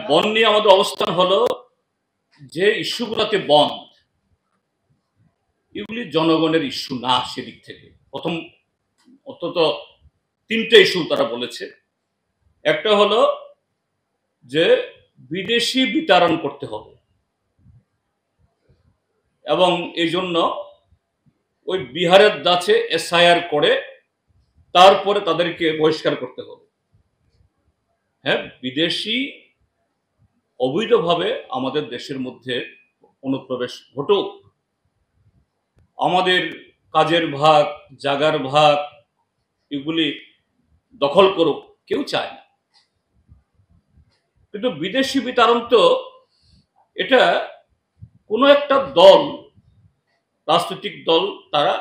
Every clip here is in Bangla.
বন নিয়ে আমাদের অবস্থান হলো যে ইস্যুগুলোতে বন্ধ, এগুলি জনগণের ইস্যু না। সেদিক থেকে প্রথম অন্তত তিনটে ইস্যু তারা বলেছে। একটা হলো যে বিদেশি বিতাড়ন করতে হবে এবং এই জন্য ওই বিহারের দাচে এসআইআর করে তারপরে তাদেরকে বহিষ্কার করতে হবে। হ্যাঁ, বিদেশি অবৈধভাবে আমাদের দেশের মধ্যে অনুপ্রবেশ ঘটুক, আমাদের কাজের ভাগ, জাগার ভাগ এগুলি দখল করুক, কেউ চায় না। কিন্তু বিদেশি বিতাড়ন তো এটা কোনো একটা দল, রাজনৈতিক দল, তারা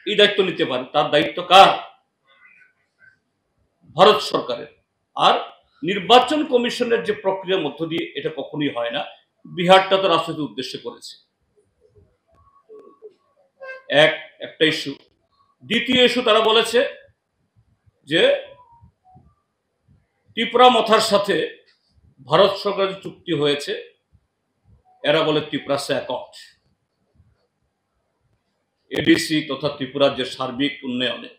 এই দায়িত্ব নিতে পারে। তার দায়িত্ব কার? ভারত সরকারের। আর নির্বাচন কমিশনের যে প্রক্রিয়ার মধ্য দিয়ে এটা কখনোই হয় না। বিহারটা তো রাজনৈতিক উদ্দেশ্যে করেছে। একটা ইস্যু। দ্বিতীয় ইস্যু, তারা বলেছে যে ত্রিপুরা মথার সাথে ভারত সরকারের চুক্তি হয়েছে, এরা বলে ত্রিপুরা অ্যাকর্ড, এডিসি তথা ত্রিপুরার যে সার্বিক উন্নয়নে,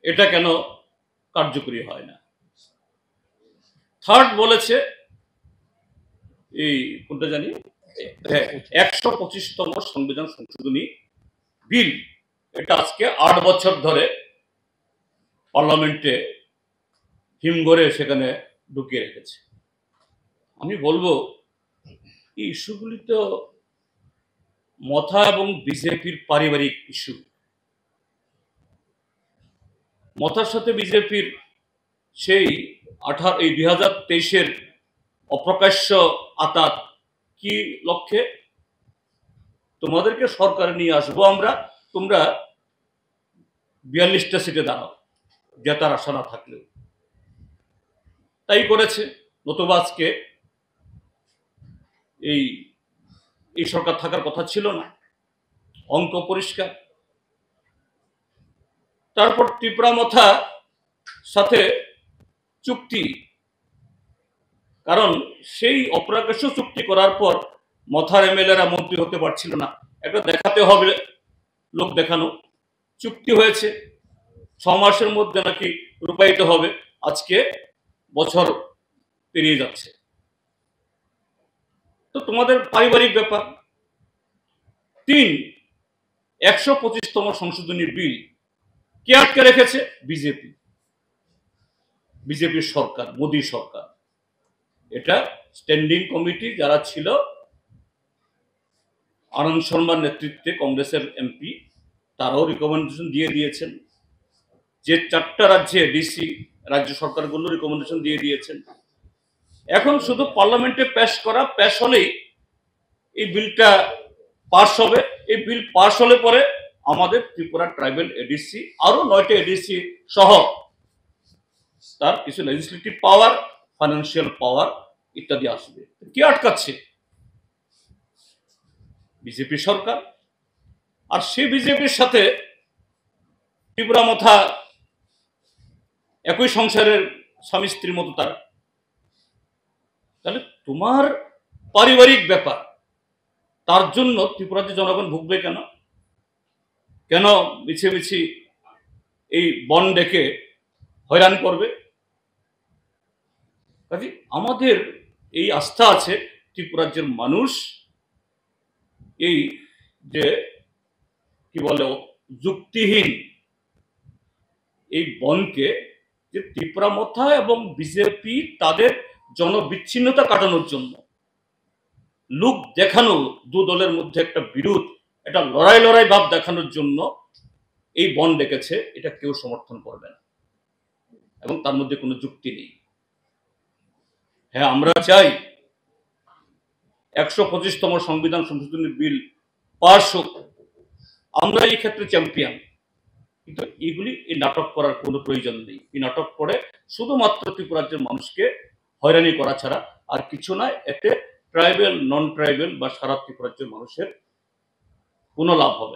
এটা কেন কার্যকরী হয় না। থার্ড বলেছে এই কোনটা জানি, 125তম সংবিধান সংশোধনী বিল, এটা আজকে 8 বছর ধরে পার্লামেন্টে হিমঘরে সেখানে ঢুকিয়ে রেখেছে। আমি বলবো এই ইস্যুগুলি তো মথা এবং বিজেপির পারিবারিক ইস্যু। মথার সাথে বিজেপির সেই 2023-এর অপ্রকাশ্য আতাত, কি লক্ষ্যে? তোমাদেরকে সরকারে নিয়ে আসবো আমরা, তোমরা 42টা সিটে দাঁড়াও, জেতার আশা না থাকলেও। তাই করেছে, নতুবা আজকে এই সরকার থাকার কথা ছিল না। অঙ্ক পরিষ্কার। তারপর ত্রিপুরা মথা সাথে চুক্তি, কারণ সেই অপ্রকাশ্য চুক্তি করার পর মথার এমএলএরা মন্ত্রী হতে পারছিল না। একটা দেখাতে হবে, লোক দেখানো। চুক্তি হয়েছে, 6 মাসের মধ্যে নাকি রূপায়িত হবে। আজকে বছর পেরিয়ে যাচ্ছে। তো তোমাদের পারিবারিক ব্যাপার। 3, 125তম সংশোধনী বিল কে আটকে রেখেছে? বিজেপির সরকার, মোদী সরকার। এটা স্ট্যান্ডিং কমিটি যারা ছিল, আনন্দ শর্মার নেতৃত্বে কংগ্রেসের এমপি, তারাও রিকমেন্ডেশন দিয়ে দিয়েছেন। যে 4টা রাজ্যে ডিসি, রাজ্য সরকারগুলো রিকমেন্ডেশন দিয়ে দিয়েছেন। এখন শুধু পার্লামেন্টে পেশ হলেই এই বিলটা পাস হবে। এই বিল পাস হলে পরে আমাদের ত্রিপুরা ট্রাইবাল এডিসি, আরো 9টা এডিসি সহ তার কিছু লেজিসলেটিভ পাওয়ার, ফাইন্যান্সিয়াল পাওয়ার ইত্যাদি আসবে। কে আটকাচ্ছে? বিজেপি সরকার। আর সেই বিজেপির সাথে ত্রিপুরা মথা একই সংসারের স্বামী স্ত্রীর মতো তারা। তাহলে তোমার পারিবারিক ব্যাপার, তার জন্য ত্রিপুরাতে জনগণ ভুগবে কেন? কেন মিছিমিছি এই বন ডেকে হয়রান করবে? কাজে আমাদের এই আস্থা আছে, ত্রিপুরাজ্যের মানুষ এই যে কি বলে যুক্তিহীন এই বনকে, যে ত্রিপুরা মথা এবং বিজেপি তাদের জনবিচ্ছিন্নতা কাটানোর জন্য, লোক দেখানো, দু দলের মধ্যে একটা বিরোধ, এটা লড়াই ভাব দেখানোর জন্য এই বন ডেকেছে, এটা কেউ সমর্থন করবে না এবং তার মধ্যে কোনো যুক্তি নেই। হ্যাঁ, আমরা চাই 125তম সংবিধান সংশোধনী বিল পাস হোক। আমরা এই ক্ষেত্রে চ্যাম্পিয়ন। কিন্তু এগুলি এই নাটক করার কোনো প্রয়োজন নেই। এই নাটক করে শুধুমাত্র ত্রিপুরাজ্যের মানুষকে হয়রানি করা ছাড়া আর কিছু নয়। এতে ট্রাইবেল, নন ট্রাইবেল বা সারা ত্রিপুরাজ্যের মানুষের কোনো লাভ হবে না।